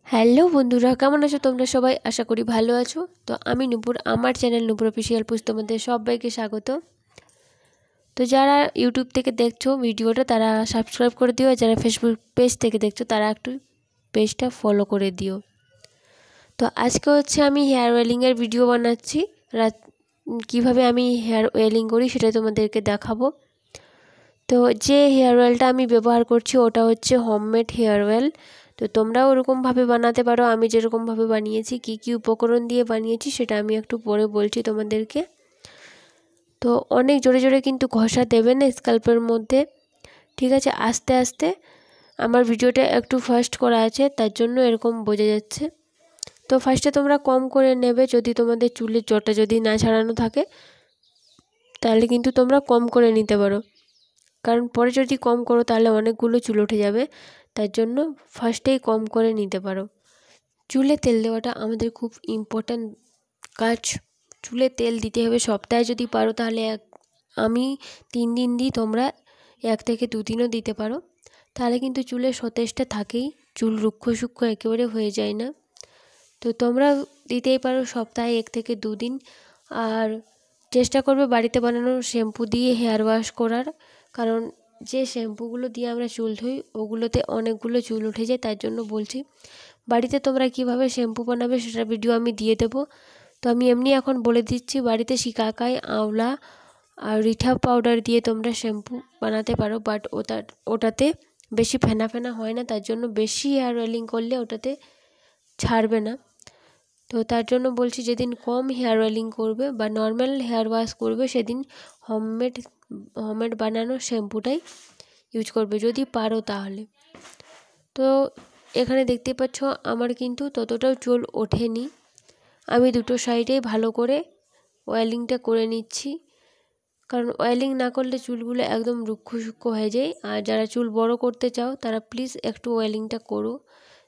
Hello বন্ধুরা, কেমন আছো তোমরা সবাই? আশা করি ভালো আছো। তো আমি নূপুর, আমার চ্যানেল নূপুর অফিসিয়াল পুজ তোমাদের সবাইকে স্বাগত। তো যারা ইউটিউব থেকে দেখছো ভিডিওটা তারা সাবস্ক্রাইব করে দিও, আর যারা ফেসবুক পেজ থেকে দেখছো তারা একটু পেজটা ফলো করে দিও। তো আজকে হচ্ছে আমি হেয়ার অয়েলিংয়ের ভিডিও বানাচ্ছি। কীভাবে আমি হেয়ার অয়েলিং করি সেটা তোমাদেরকে দেখাবো। তো যে হেয়ার অয়েলটা আমি ব্যবহার করছি ওটা হচ্ছে হোমমেড হেয়ার অয়েল। তো তোমরাও ওরকমভাবে বানাতে পারো। আমি যেরকমভাবে বানিয়েছি, কি কি উপকরণ দিয়ে বানিয়েছি সেটা আমি একটু পরে বলছি তোমাদেরকে। তো অনেক জোরে জোরে কিন্তু ঘষা দেবে না স্ক্যাল্পের মধ্যে, ঠিক আছে? আস্তে আস্তে। আমার ভিডিওটা একটু ফাস্ট করা আছে, তার জন্য এরকম বোঝা যাচ্ছে। তো ফার্স্টে তোমরা কম করে নেবে। যদি তোমাদের চুলের জটা যদি না ছাড়ানো থাকে তাহলে কিন্তু তোমরা কম করে নিতে পারো, কারণ পরে যদি কম করো তাহলে অনেকগুলো চুল উঠে যাবে। তার জন্য ফার্স্টেই কম করে নিতে পারো। চুলে তেল দেওয়াটা আমাদের খুব ইম্পর্ট্যান্ট কাজ। চুলে তেল দিতে হবে সপ্তাহে যদি পারো তাহলে আমি 3 দিন দিই, তোমরা 1 থেকে 2 দিনও দিতে পারো। তাহলে কিন্তু চুলের সতেজটা থাকেই, চুল রুক্ষ সূক্ষ্ম একেবারে হয়ে যায় না। তো তোমরা দিতেই পারো সপ্তাহে 1 থেকে 2 দিন। আর চেষ্টা করবে বাড়িতে বানানো শ্যাম্পু দিয়ে হেয়ার ওয়াশ করার, কারণ যে শ্যাম্পুগুলো দিয়ে আমরা চুল ধুই ওগুলোতে অনেকগুলো চুল উঠে যায়। তার জন্য বলছি বাড়িতে তোমরা কিভাবে শ্যাম্পু বানাবে সেটার ভিডিও আমি দিয়ে দেবো। তো আমি এমনি এখন বলে দিচ্ছি, বাড়িতে শিকাকাই, আঁওলা আর রিঠা পাউডার দিয়ে তোমরা শ্যাম্পু বানাতে পারো। বাট ওটাতে বেশি ফেনা ফেনা হয় না, তার জন্য বেশি হেয়ার অয়েলিং করলে ওটাতে ছাড়বে না। তো তার জন্য বলছি, যেদিন কম হেয়ার অয়েলিং করবে বা নর্মাল হেয়ার ওয়াশ করবে সেদিন হোমমেড বানানো শ্যাম্পুটাই ইউজ করবে যদি পারো তাহলে। তো এখানে দেখতে পাচ্ছ আমার কিন্তু ততটাও চুল ওঠেনি। আমি দুটো সাইডেই ভালো করে অয়েলিংটা করে নিচ্ছি, কারণ অয়েলিং না করলে চুলগুলো একদম রুক্ষ সূক্ষ্ম হয়ে যায়। আর যারা চুল বড় করতে চাও তারা প্লিজ একটু অয়েলিংটা করো।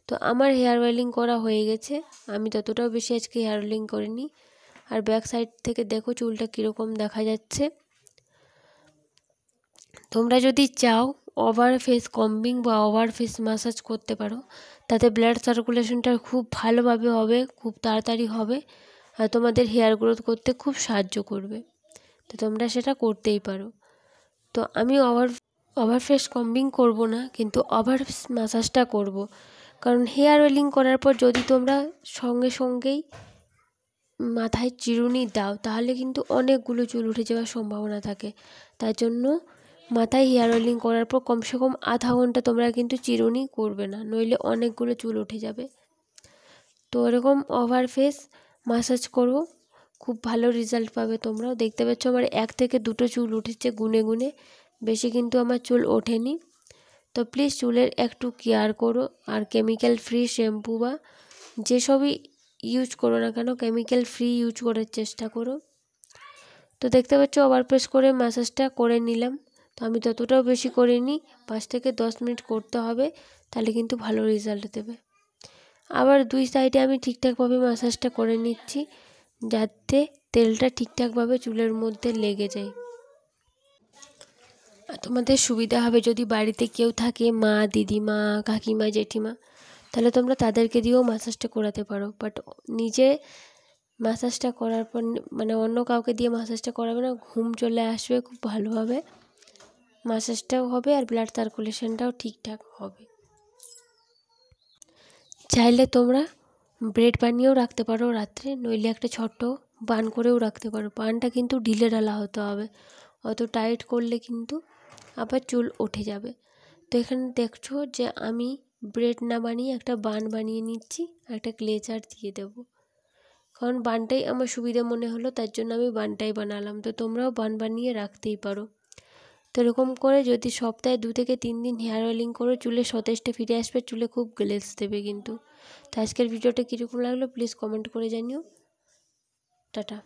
তো আমার হেয়ার অয়েলিং করা হয়ে গেছে, আমি ততটাও বেশি আজকে হেয়ার অয়েলিং করিনি। আর ব্যাক সাইড থেকে দেখো চুলটা কীরকম দেখা যাচ্ছে। তোমরা যদি চাও ওভার ফেস কম্বিং বা ওভার ফেস ম্যাসাজ করতে পারো, তাতে ব্লাড সার্কুলেশনটা খুব ভালোভাবে হবে, খুব তাড়াতাড়ি হবে, আর তোমাদের হেয়ার গ্রোথ করতে খুব সাহায্য করবে। তো তোমরা সেটা করতেই পারো। তো আমি ওভার ফেস কম্বিং করব না, কিন্তু ওভার ম্যাসাজটা করব, কারণ হেয়ার অয়েলিং করার পর যদি তোমরা সঙ্গে সঙ্গেই মাথায় চিরুনি দাও তাহলে কিন্তু অনেকগুলো চুল উঠে যাওয়ার সম্ভাবনা থাকে। তার জন্য মাথায় হেয়ার অয়েলিং করার পর কমসে কম আধা ঘন্টা তোমরা কিন্তু চিরুনি করবে না, নইলে অনেকগুলো চুল উঠে যাবে। তো এরকম ওভার ফেস ম্যাসাজ করো, খুব ভালো রেজাল্ট পাবে। তোমরাও দেখতে পাচ্ছ আমার 1 থেকে 2টো চুল উঠেছে গুনে গুনে, বেশি কিন্তু আমার চুল ওঠেনি। তো প্লিজ চুলের একটু কেয়ার করো, আর কেমিক্যাল ফ্রি শ্যাম্পু বা যেসবই ইউজ করো না কেন কেমিক্যাল ফ্রি ইউজ করার চেষ্টা করো। তো দেখতে পাচ্ছ ওভার প্রেস করে ম্যাসাজটা করে নিলাম। তো আমি ততটাও বেশি করিনি, 5 থেকে 10 মিনিট করতে হবে, তাহলে কিন্তু ভালো রেজাল্ট দেবে। আবার 2 সাইডে আমি ঠিকঠাকভাবে ম্যাসাজটা করে নিচ্ছি, যাতে তেলটা ঠিকঠাকভাবে চুলের মধ্যে লেগে যায়। আর তোমাদের সুবিধা হবে যদি বাড়িতে কেউ থাকে, মা, দিদিমা, কাকিমা, জেঠিমা, তাহলে তোমরা তাদেরকে দিয়েও ম্যাসাজটা করাতে পারো। বাট নিজে ম্যাসাজটা করার পর মানে অন্য কাউকে দিয়ে ম্যাসাজটা করাবে না, ঘুম চলে আসবে, খুব ভালোভাবে ম্যাসাজটাও হবে আর ব্লাড সার্কুলেশনটাও ঠিকঠাক হবে। চাইলে তোমরা ব্রেড বানিয়েও রাখতে পারো রাত্রে, নইলে একটা ছোট্ট বান করেও রাখতে পারো। বানটা কিন্তু ঢিলে ঢালা হতে হবে, অত টাইট করলে কিন্তু আবার চুল উঠে যাবে। তো এখানে দেখছো যে আমি ব্রেড না বানিয়ে একটা বান বানিয়ে নিচ্ছি, একটা ক্লেচার দিয়ে দেবো, কারণ বানটাই আমার সুবিধা মনে হলো, তার জন্য আমি বানটাই বানালাম। তো তোমরাও বান বানিয়ে রাখতেই পারো। তো এরকম করে যদি সপ্তাহে 2 থেকে 3 দিন হেয়ার অয়েলিং করো, চুলে সতেজটা ফিরে আসবে, চুলে খুব গ্লেজ দেবে কিন্তু। তো আজকের ভিডিওটা কীরকম লাগলো প্লিজ কমেন্ট করে জানিও। টাটা।